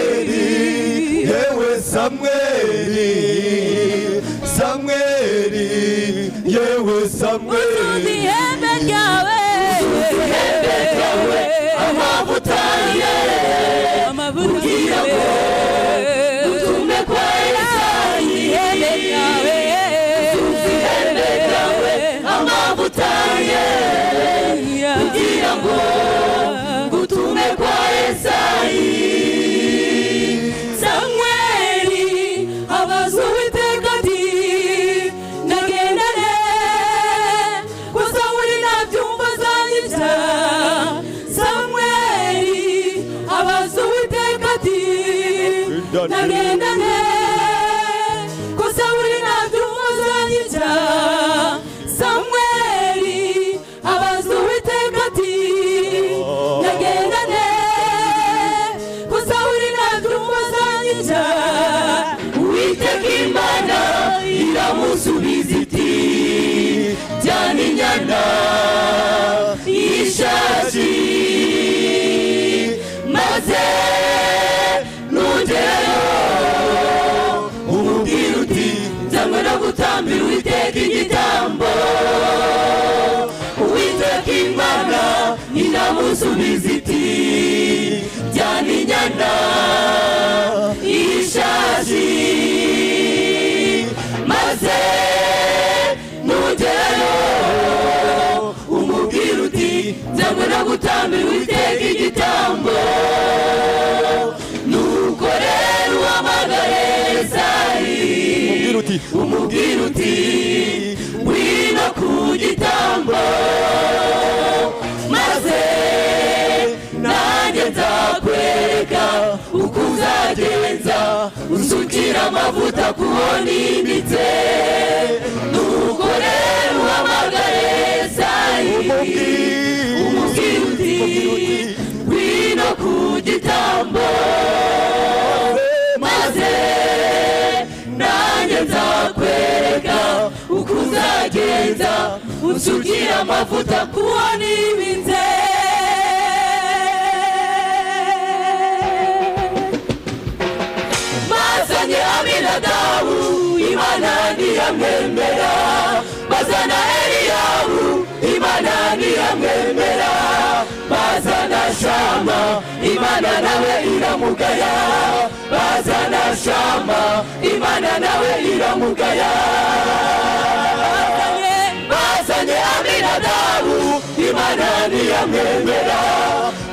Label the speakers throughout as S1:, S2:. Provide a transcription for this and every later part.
S1: Samweli, yewe Samweli, Samweli, yewe Samweli,
S2: ihembe ryawe,
S1: amavuta ye,
S2: kugira ngo
S1: utume kwa Yesayi,
S2: ihembe ryawe,
S1: ihembe ryawe, amavuta ye, kugira ngo utume kwa Yesayi.
S2: Samweli abaza Uwiteka ati ndagendane ko Sawuli nabyumva azanyica. Samweli abaza Uwiteka ati ndagendane ko Sawuli nabyumva azanyica. Samweli abaza Uwiteka ati ndagendane ko Sawuli nabyumva azanyica.
S1: Uwiteka Imana iramusubiza iti jyana inyana y'ishashi maze nugerayo umubwire uti nzanywe no gutambira Uwiteka igitambo. Uwiteka Imana iramusubiza iti jyana inyana y'ishashi maze nugerayo umubwire uti nzanywe no gutambira Uwiteka igitambo. Nuko rero uhamagare Yesayi umubwire uti ngwino ku gitambo maze nanjye nzakwereka uko uzagenza unsukira amavuta kuwo nimbitse. Nuko rero uhamagare Yesayi umubwire uti ngwino ku gitambo maze nanjye nzakwereka uko uzagenza unsukira amavuta kuwo nimbitse. Bazanye Aminadabu, Imana ntiyamwemera. Bazana Eliyabu, Imana ntiyamwemera. Bazana Shama, Imana nawe iramugaya. Bazana Shama, Imana nawe iramugaya. Bazanye Aminadabu, Imana ntiyamwemera.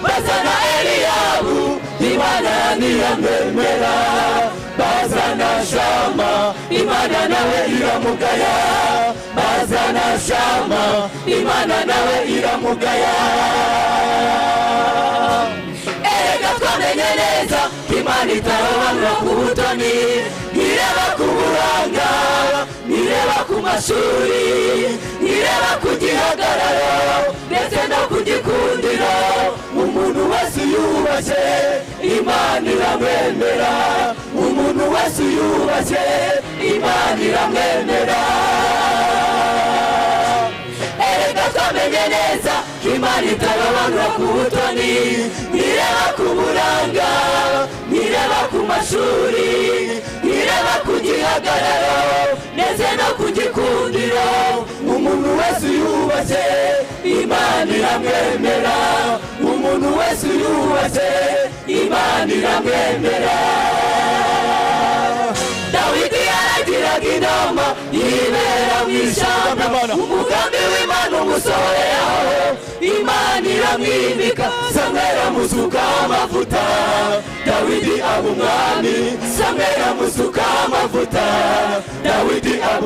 S1: Bazana Eliyabu, Imana ntiyamwemera. Bazana Shama, Imana nawe iramugaya. Bazana Shama, Imana nawe iramugaya. Erega twamenye neza Imana itarobanura ku butoni, ntireba ku buranga, ntireba ku mashuri, ntireba ku gihagararo ndetse no ku gikundiro. Umuntu wese uyubashye Imana iramwemera. Umuntu wese uyubashye Imana iramwemera. Erega twamenye neza Imana itarobanura ku butoni, ntireba ku buranga, ntireba ku mashuri, ntireba ku gihagararo ndetse no ku gikundiro. Umuntu wese uyubashye Imana iramwemera. Umuntu wese uyubashye Imana iramwemera. Dawidi yaragiraga inama yibera mu ishyamba, umugambi w'Imana umusohoreho. Imana iramwimika, Samweli amusukaho amavuta. Dawidi aba umwami, Samweli amusukaho amavuta. Dawidi aba